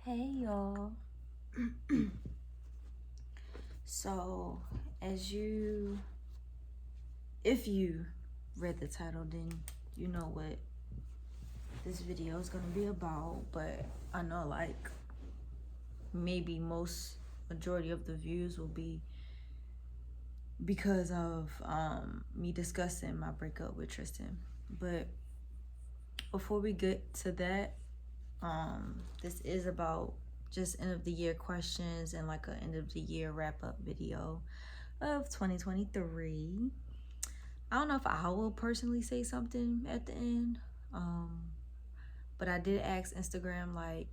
Hey y'all. So, if you read the title, then you know what this video is gonna be about. But I know, like, maybe majority of the views will be because of me discussing my breakup with Tristan. But before we get to that, this is about just end of the year questions and like an end of the year wrap up video of 2023. I don't know if I will personally say something at the end, but I did ask Instagram, I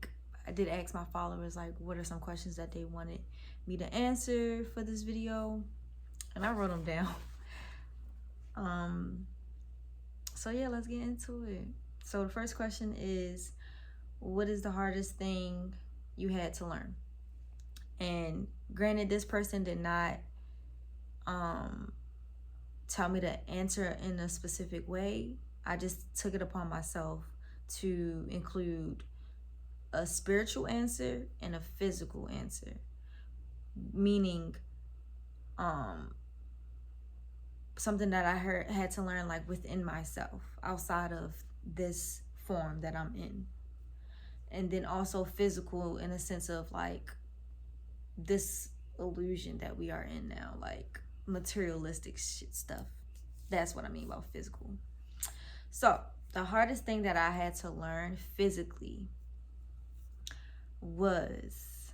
did ask my followers, like, what are some questions that they wanted me to answer for this video, and I wrote them down. So yeah, let's get into it. So the first question is, what is the hardest thing you had to learn? And granted, this person did not tell me to answer in a specific way. I just took it upon myself to include a spiritual answer and a physical answer, meaning something that I had to learn, like, within myself, outside of this form that I'm in. And then also physical in a sense of, like, this illusion that we are in now, like materialistic stuff. That's what I mean about physical. So the hardest thing that I had to learn physically was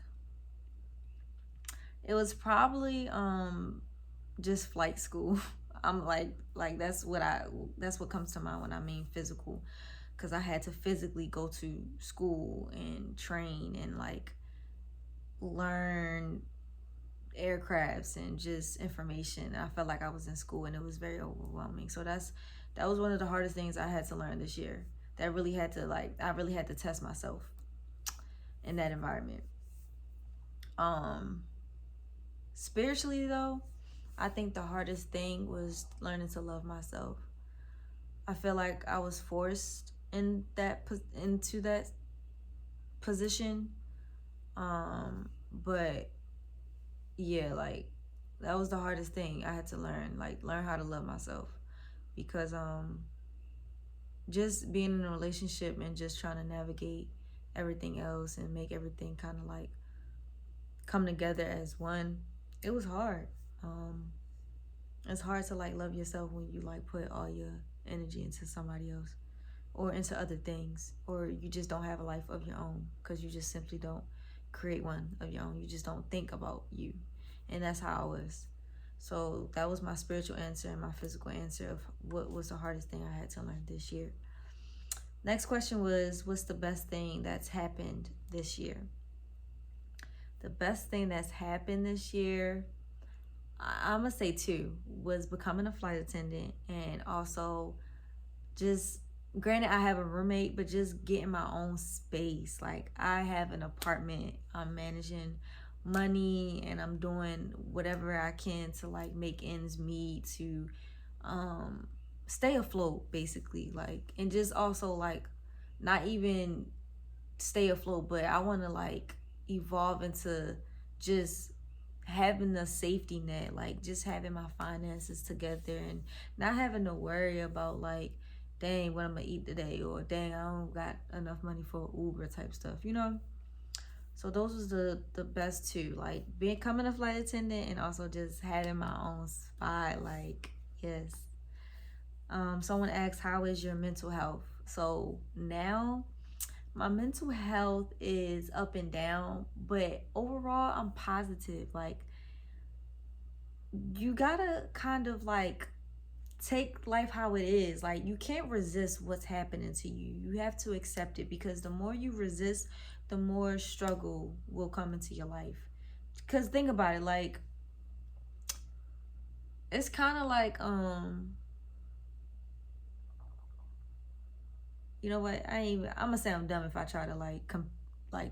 probably just flight school. I'm like that's what comes to mind when I mean physical, because I had to physically go to school and train and like learn aircrafts and just information. I felt like I was in school and it was very overwhelming. So that was one of the hardest things I had to learn this year. I really had to test myself in that environment. Spiritually though, I think the hardest thing was learning to love myself. I feel like I was forced into that position. But yeah, like, that was the hardest thing I had to learn how to love myself, because just being in a relationship and just trying to navigate everything else and make everything kind of like come together as one, it was hard. It's hard to like love yourself when you like put all your energy into somebody else or into other things, or you just don't have a life of your own because you just simply don't create one of your own. You just don't think about you. And that's how I was. So that was my spiritual answer and my physical answer of what was the hardest thing I had to learn this year. Next question was, what's the best thing that's happened this year? The best thing that's happened this year, I'm gonna say two, was becoming a flight attendant, and also just, granted I have a roommate, but just getting my own space. Like, I have an apartment, I'm managing money, and I'm doing whatever I can to like make ends meet, to stay afloat basically, like, and just also like not even stay afloat, but I want to like evolve into just having a safety net, like just having my finances together and not having to worry about like, dang, what I'm gonna eat today, or dang, I don't got enough money for Uber type stuff, you know? So those was the best two, like becoming a flight attendant and also just having my own spot. Like, yes. Someone asked, how is your mental health? So now my mental health is up and down, but overall I'm positive. Like, you gotta kind of like take life how it is. Like, you can't resist what's happening to you. You have to accept it, because the more you resist, the more struggle will come into your life. Because think about it, like, it's kind of like you know what, I'm gonna say I'm dumb if I try to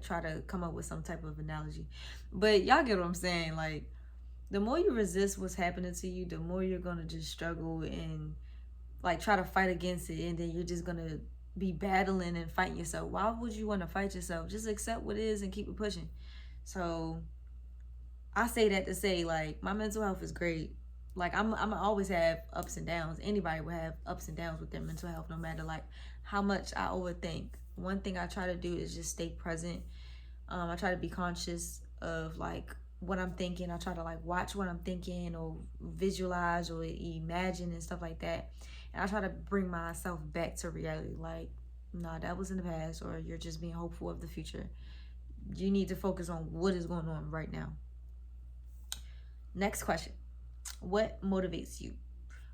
try to come up with some type of analogy, but y'all get what I'm saying. Like, the more you resist what's happening to you, the more you're gonna just struggle and like try to fight against it, and then you're just gonna be battling and fighting yourself. Why would you want to fight yourself? Just accept what is and keep it pushing. So I say that to say, like, my mental health is great. Like, I'm always have ups and downs. Anybody will have ups and downs with their mental health, no matter like how much I overthink. One thing I try to do is just stay present. I try to be conscious of like what I'm thinking. I try to like watch what I'm thinking or visualize or imagine and stuff like that. And I try to bring myself back to reality. Like, nah, that was in the past, or you're just being hopeful of the future. You need to focus on what is going on right now. Next question. What motivates you?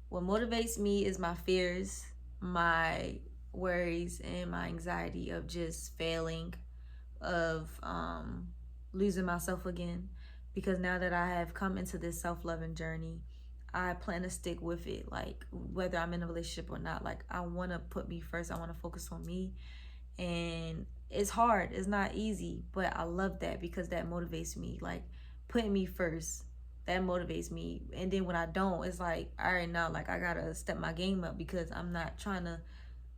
What motivates me is my fears, my worries, and my anxiety of just failing, of losing myself again. Because now that I have come into this self-loving journey, I plan to stick with it. Like, whether I'm in a relationship or not, like, I want to put me first. I want to focus on me. And it's hard. It's not easy. But I love that because that motivates me. Like, putting me first, that motivates me. And then when I don't, it's like, all right, now, like, I got to step my game up because I'm not trying to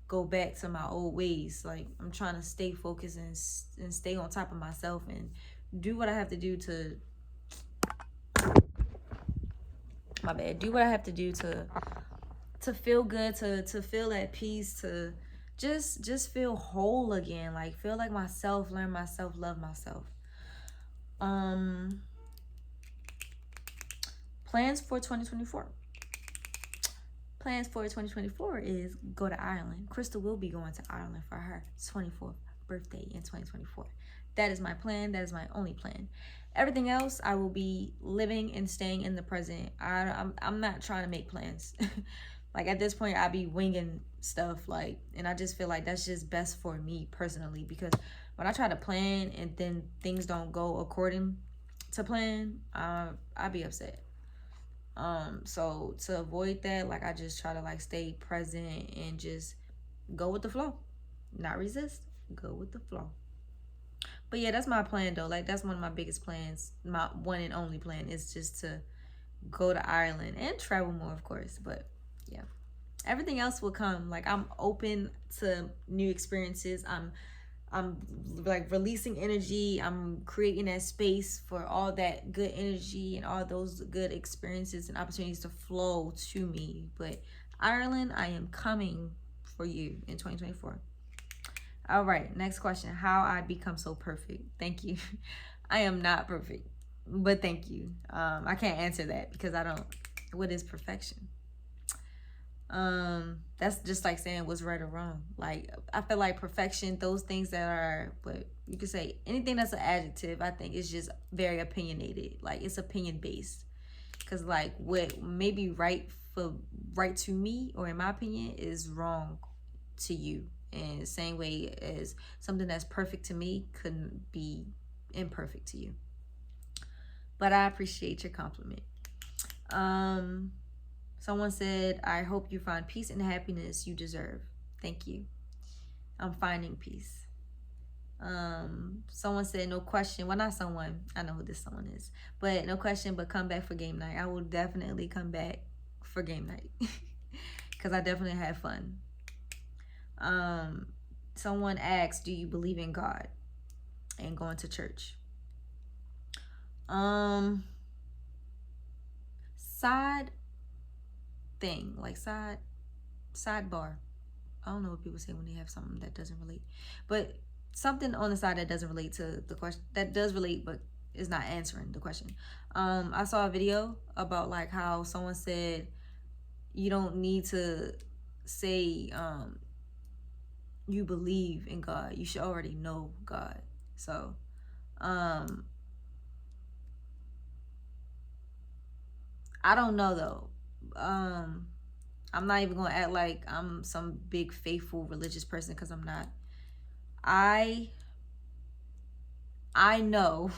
go back to my old ways. Like, I'm trying to stay focused and stay on top of myself and do what I have to do to do what I have to do to feel good, to feel at peace, to just feel whole again, like feel like myself, learn myself, love myself. Plans for 2024. Plans for 2024 is go to Ireland. Crystal will be going to Ireland for her 24th birthday in 2024. That is my plan. That is my only plan. Everything else, I will be living and staying in the present. I'm not trying to make plans. Like, at this point, I be winging stuff, like, and I just feel like that's just best for me personally, because when I try to plan and then things don't go according to plan, I be upset. So to avoid that, like, I just try to like stay present and just go with the flow, not resist, go with the flow. But yeah, that's my plan though. Like, that's one of my biggest plans. My one and only plan is just to go to Ireland and travel more, of course. But yeah, everything else will come. Like, I'm open to new experiences. I'm like releasing energy. I'm creating that space for all that good energy and all those good experiences and opportunities to flow to me. But Ireland, I am coming for you in 2024. All right, next question. How I become so perfect? Thank you. I am not perfect, but thank you. I can't answer that because I don't. What is perfection? That's just like saying what's right or wrong. Like, I feel like perfection, those things that are, but you could say anything that's an adjective, I think is just very opinionated. Like, it's opinion based. Cause like what may be right to me, or in my opinion, is wrong to you. And the same way as something that's perfect to me couldn't be imperfect to you. But I appreciate your compliment. Someone said, I hope you find peace and happiness you deserve. Thank you. I'm finding peace. Someone said, no question. Well, not someone. I know who this someone is. But no question, but come back for game night. I will definitely come back for game night. Because I definitely had fun. Someone asked, do you believe in God and going to church? Side thing, like sidebar. I don't know what people say when they have something that doesn't relate, but something on the side that doesn't relate to the question, that does relate but is not answering the question. I saw a video about like how someone said you don't need to say you believe in God. You should already know God. So I don't know though. I'm not even gonna act like I'm some big faithful religious person, because I'm not. I know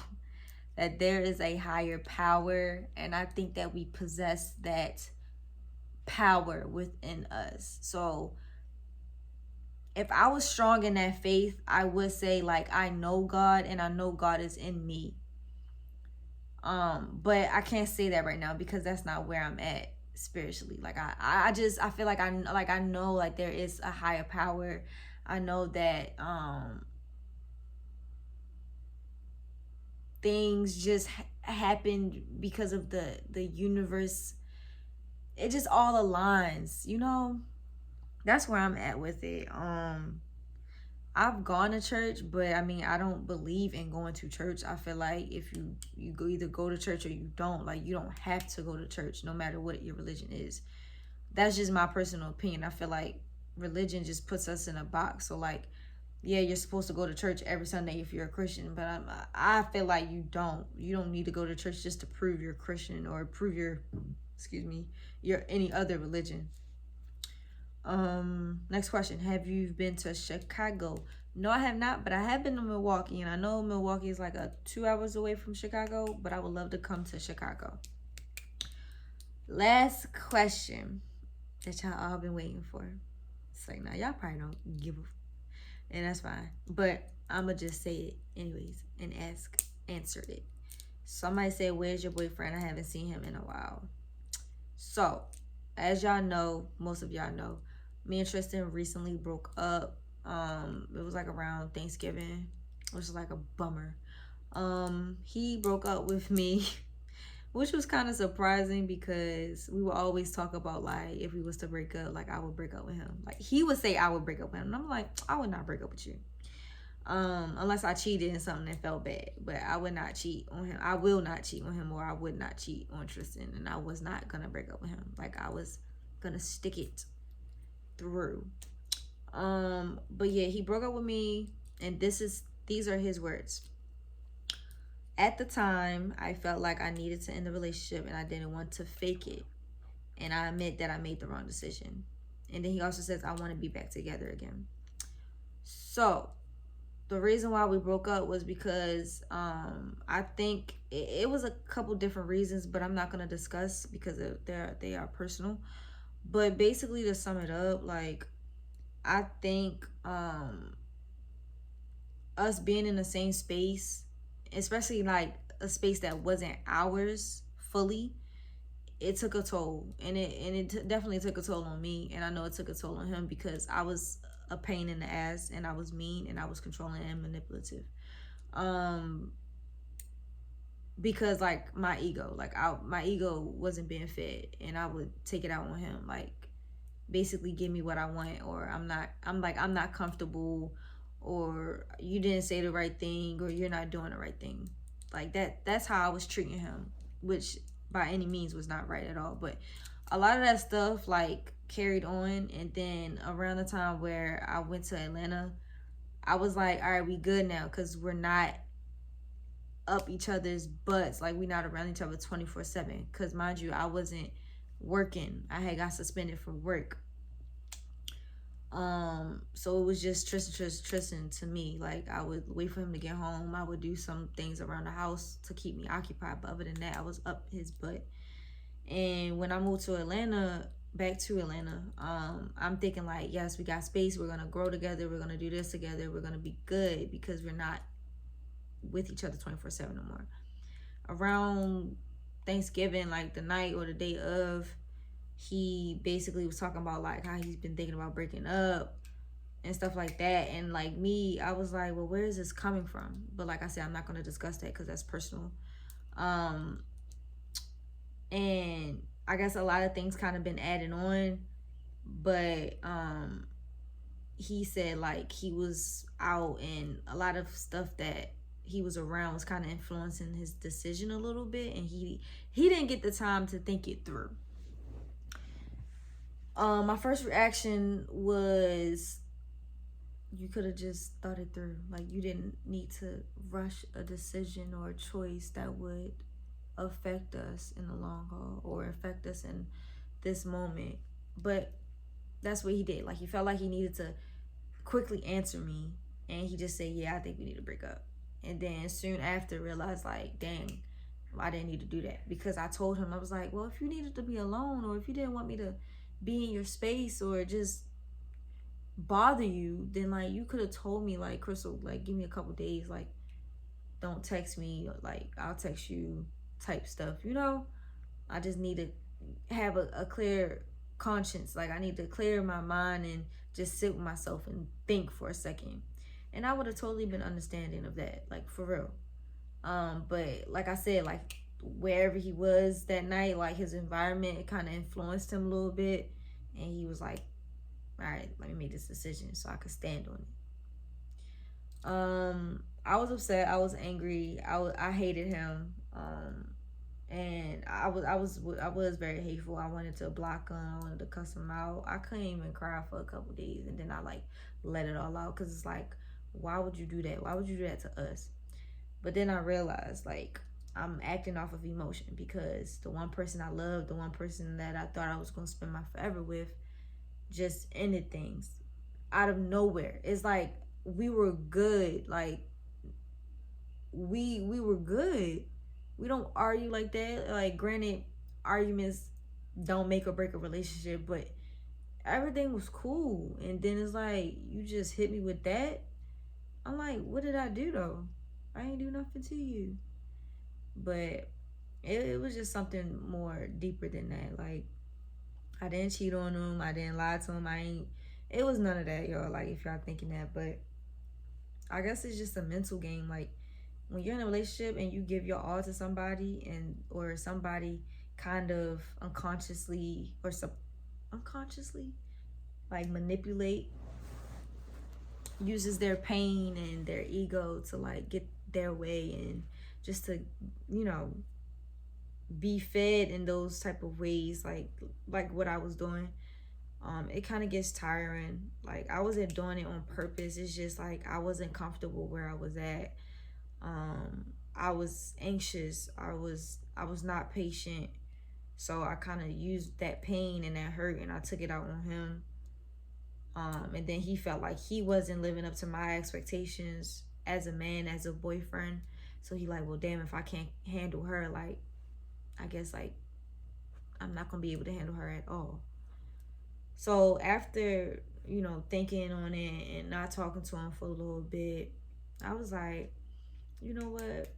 that there is a higher power, and I think that we possess that power within us. So if I was strong in that faith, I would say like I know God and I know God is in me. But I can't say that right now because that's not where I'm at spiritually. Like I feel like I know like there is a higher power. I know that things just happened because of the universe. It just all aligns, you know. That's where I'm at with it. I've gone to church, but I mean, I don't believe in going to church. I feel like if you go, either go to church or you don't. Like, you don't have to go to church no matter what your religion is. That's just my personal opinion. I feel like religion just puts us in a box. So like, yeah, you're supposed to go to church every Sunday if you're a Christian, but I feel like you don't need to go to church just to prove you're Christian or prove your, excuse me, your any other religion. Next question. Have you been to Chicago? No, I have not, but I have been to Milwaukee, and I know Milwaukee is like 2 hours away from Chicago, but I would love to come to Chicago. Last question that y'all all been waiting for. It's like, now y'all probably don't give a, and that's fine, but I'ma just say it anyways and answer it. Somebody said, where's your boyfriend? I haven't seen him in a while. So, as y'all know, most of y'all know, me and Tristan recently broke up. It was like around Thanksgiving, which is like a bummer. He broke up with me, which was kind of surprising because we would always talk about like if we was to break up, like I would break up with him. Like he would say I would break up with him, and I'm like, I would not break up with you. Unless I cheated in something that felt bad, but I would not cheat on him. I will not cheat on him, or I would not cheat on Tristan, and I was not gonna break up with him. Like I was gonna stick it through. But yeah, he broke up with me, and these are his words. At the time, I felt like I needed to end the relationship, and I didn't want to fake it. And I admit that I made the wrong decision. And then he also says I want to be back together again. So the reason why we broke up was because I think it was a couple different reasons, but I'm not gonna discuss because they are personal. But basically, to sum it up, like I think us being in the same space, especially like a space that wasn't ours fully, it took a toll, and it definitely took a toll on me, and I know it took a toll on him because I was a pain in the ass, and I was mean, and I was controlling and manipulative. Because like my ego, my ego wasn't being fed, and I would take it out on him, like basically give me what I want, or I'm not comfortable, or you didn't say the right thing, or you're not doing the right thing. Like that's how I was treating him, which by any means was not right at all. But a lot of that stuff like carried on, and then around the time where I went to Atlanta, I was like, all right, we good now, because we're not up each other's butts, like we're not around each other 24/7. Because mind you, I wasn't working, I had got suspended from work. So it was just Tristan to me. Like I would wait for him to get home, I would do some things around the house to keep me occupied, but other than that, I was up his butt. And when I moved to Atlanta, back to Atlanta, I'm thinking like, yes, we got space, we're gonna grow together, we're gonna do this together, we're gonna be good, because we're not with each other 24/7 no more. Around Thanksgiving, like the night or the day of, he basically was talking about like how he's been thinking about breaking up and stuff like that. And like me, I was like, well, where is this coming from? But like I said, I'm not going to discuss that because that's personal. And I guess a lot of things kind of been added on, but he said like he was out, and a lot of stuff that he was around was kind of influencing his decision a little bit, and he didn't get the time to think it through. My first reaction was, you could have just thought it through. Like, you didn't need to rush a decision or a choice that would affect us in the long haul or affect us in this moment. But that's what he did. Like, he felt like he needed to quickly answer me, and he just said, yeah, I think we need to break up. And then soon after realized like, dang, I didn't need to do that, because I told him, I was like, well, if you needed to be alone, or if you didn't want me to be in your space or just bother you, then like you could have told me, like, Crystal, like give me a couple days, like don't text me, like I'll text you type stuff, you know. I just need to have a clear conscience. Like I need to clear my mind and just sit with myself and think for a second. And I would have totally been understanding of that, like for real. But like I said, like wherever he was that night, like his environment kind of influenced him a little bit, and he was like, "All right, let me make this decision so I could stand on it." I was upset. I was angry. I hated him. And I was very hateful. I wanted to block him. I wanted to cuss him out. I couldn't even cry for a couple days, and then I like let it all out because it's like, why would you do that? Why would you do that to us? But then I realized like I'm acting off of emotion because the one person I loved, the one person that I thought I was gonna spend my forever with, just ended things out of nowhere. It's like we were good. Like we were good. We don't argue like that. Like granted, arguments don't make or break a relationship, but everything was cool. And then it's like you just hit me with that. I'm like, what did I do though? I ain't do nothing to you. But it was just something more deeper than that. Like I didn't cheat on him. I didn't lie to him. I ain't. It was none of that, y'all. Like if y'all thinking that, but I guess it's just a mental game. Like when you're in a relationship and you give your all to somebody, and or somebody kind of unconsciously or unconsciously like manipulate, uses their pain and their ego to like get their way and just to, you know, be fed in those type of ways, like what I was doing. It kind of gets tiring. Like I wasn't doing it on purpose. It's just like I wasn't comfortable where I was at. I was anxious. I was not patient. So I kind of used that pain and that hurt and I took it out on him. And then he felt like he wasn't living up to my expectations as a man, as a boyfriend. So he like, well, damn, if I can't handle her, like, I guess like I'm not gonna be able to handle her at all. So after, you know, thinking on it and not talking to him for a little bit, I was like, you know what?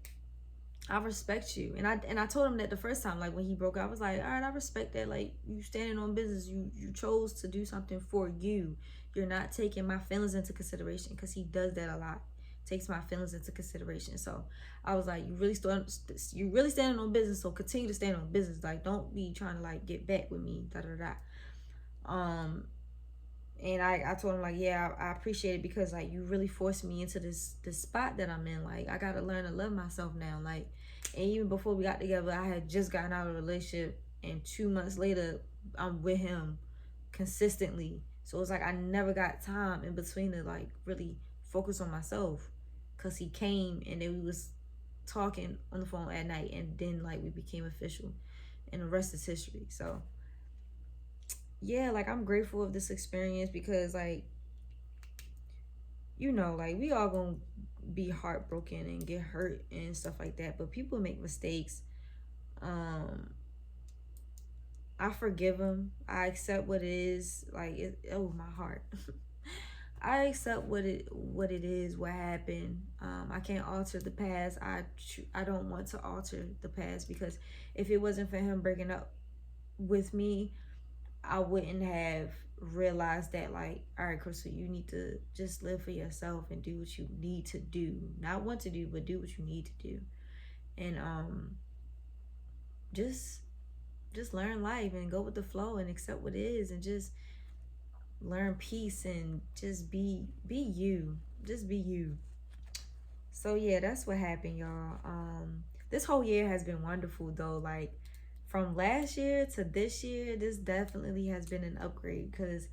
I respect you. And I told him that the first time, like when he broke up, I was like, all right, I respect that. Like you standing on business. You chose to do something for you. You're not taking my feelings into consideration, because he does that a lot. Takes my feelings into consideration. So I was like, you really standing on business, so continue to stand on business. Like don't be trying to like get back with me. Da da da. And I told him like, yeah, I appreciate it, because like you really forced me into this spot that I'm in. Like I gotta learn to love myself now. Like, and even before we got together, I had just gotten out of a relationship, and 2 months later, I'm with him consistently. So it's like I never got time in between to like really focus on myself, cause he came and then we was talking on the phone at night, and then like we became official, and the rest is history. So yeah, like I'm grateful of this experience, because like, you know, like we all gonna be heartbroken and get hurt and stuff like that, but people make mistakes. um I forgive them. I accept what it is. Like oh my heart. I accept what it is, what happened. I can't alter the past. I don't want to alter the past, because if it wasn't for him breaking up with me, I wouldn't have realized that, like, all right, Crystal, you need to just live for yourself and do what you need to do. Not want to do, but do what you need to do. And just learn life and go with the flow and accept what is, and just learn peace and just be you. Just be you. So yeah, that's what happened, y'all. This whole year has been wonderful though. Like from last year to this year, this definitely has been an upgrade, because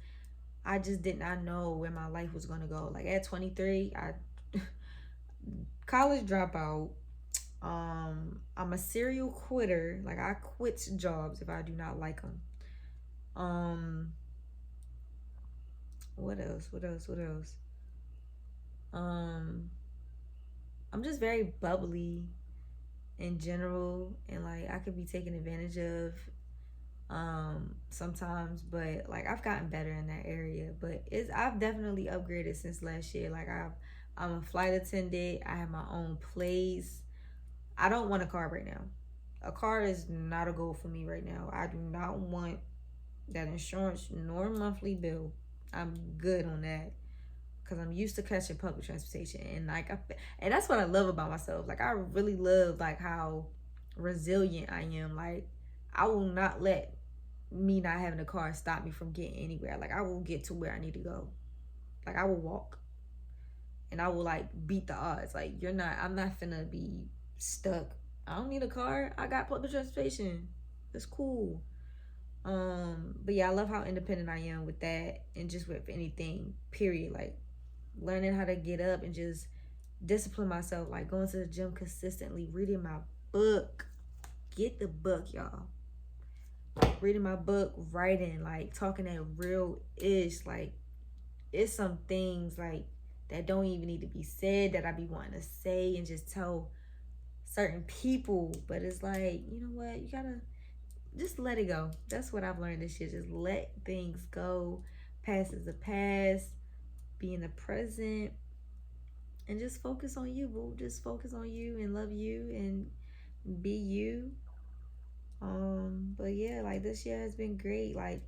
I just did not know where my life was gonna go. Like at 23, I college dropout. I'm a serial quitter. Like I quit jobs if I do not like them. What else? What else? What else? Um, I'm just very bubbly in general, and like I could be taken advantage of sometimes, but like I've gotten better in that area. But I've definitely upgraded since last year. Like I'm a flight attendant. I have my own place. I don't want a car right now. A car is not a goal for me right now. I do not want that insurance nor monthly bill. I'm good on that because I'm used to catching public transportation, and like and that's what I love about myself. Like I really love like how resilient I am. Like I will not let me not having a car stop me from getting anywhere. Like I will get to where I need to go. Like I will walk, and I will like beat the odds. Like you're not. I'm not finna be stuck. I don't need a car. I got public transportation. It's cool. But yeah, I love how independent I am with that, and just with anything. Period. Like learning how to get up and just discipline myself. Like going to the gym consistently, reading my book. Get the book, y'all. Reading my book, writing, like talking that real ish. Like it's some things like that don't even need to be said that I be wanting to say and just tell certain people. But it's like, you know what? You gotta just let it go. That's what I've learned this year. Just let things go. Past is the past. Be in the present. And just focus on you, boo. Just focus on you and love you and be you. But yeah, like this year has been great. Like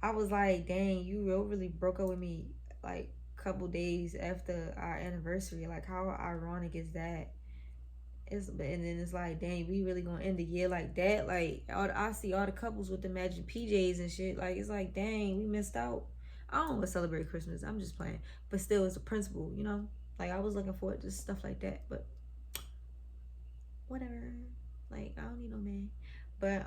I was like, dang, you really broke up with me like a couple days after our anniversary. Like how ironic is that? And then it's like, dang, we really gonna end the year like that? Like I see all the couples with the matching PJs and shit. Like it's like, dang, we missed out. I don't want to celebrate Christmas. I'm just playing, but still, it's a principle, you know. Like I was looking forward to stuff like that, but whatever. Like I don't need no man. But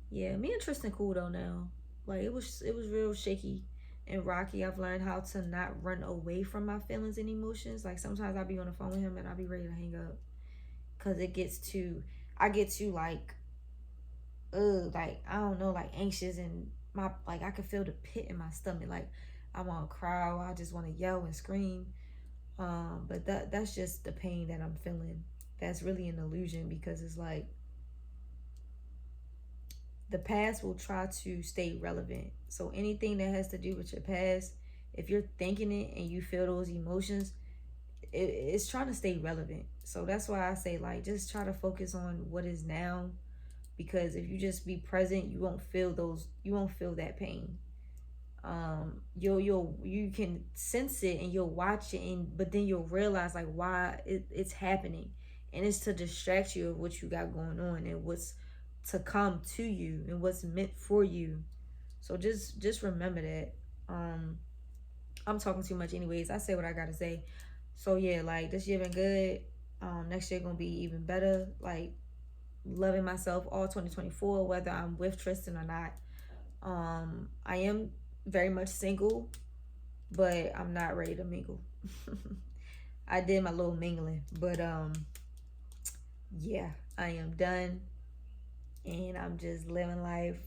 yeah, me and Tristan cool though now. Like it was real shaky and rocky. I've learned how to not run away from my feelings and emotions. Like sometimes I'll be on the phone with him and I'll be ready to hang up. Cause I get too like I don't know, like anxious, and my like I can feel the pit in my stomach. Like I wanna cry or I just wanna yell and scream. But that's just the pain that I'm feeling. That's really an illusion because it's like the past will try to stay relevant. So anything that has to do with your past, if you're thinking it and you feel those emotions, it's trying to stay relevant. So that's why I say like just try to focus on what is now, because if you just be present, you won't feel that pain. You can sense it and you'll watch it, and but then you'll realize like why it's happening, and it's to distract you of what you got going on and what's to come to you and what's meant for you. So just remember that. I'm talking too much anyways. I say what I gotta say. So yeah, like this year been good. Next year gonna be even better. Like loving myself all 2024, whether I'm with Tristan or not. I am very much single, but I'm not ready to mingle. I did my little mingling, but yeah, I am done, and I'm just living life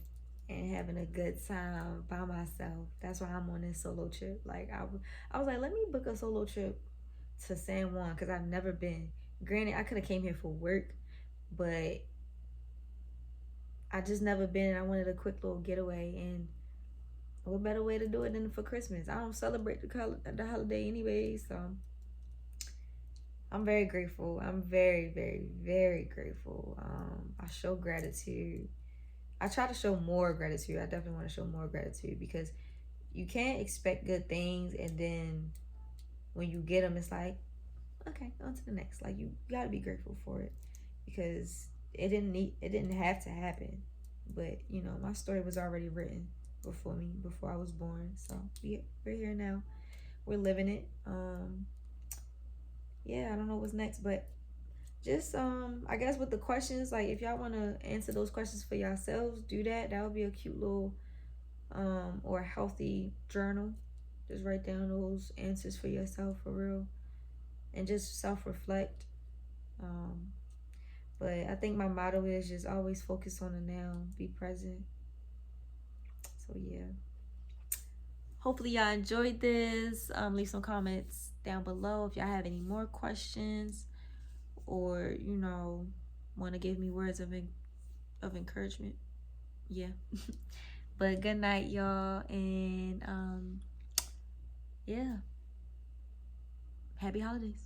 and having a good time by myself. That's why I'm on this solo trip. Like I was like, let me book a solo trip to San Juan because I've never been. Granted, I could have came here for work, but I just never been. I wanted a quick little getaway, and what better way to do it than for Christmas? I don't celebrate the holiday anyway, so I'm very grateful. I'm very, very, very grateful. I show gratitude. I try to show more gratitude. I definitely want to show more gratitude because you can't expect good things, and then when you get them, it's like, okay, on to the next. Like you gotta be grateful for it because it didn't have to happen, but you know my story was already written before I was born. So we're here now. We're living it. Yeah, I don't know what's next, but just I guess with the questions, like if y'all want to answer those questions for yourselves, do that. That would be a cute little or a healthy journal. Just write down those answers for yourself for real, and just self-reflect. um but I think my motto is just always focus on the now, be present. So yeah, hopefully y'all enjoyed this. Leave some comments down below if y'all have any more questions, or want to give me words of encouragement. Yeah. But good night, y'all, and yeah, happy holidays.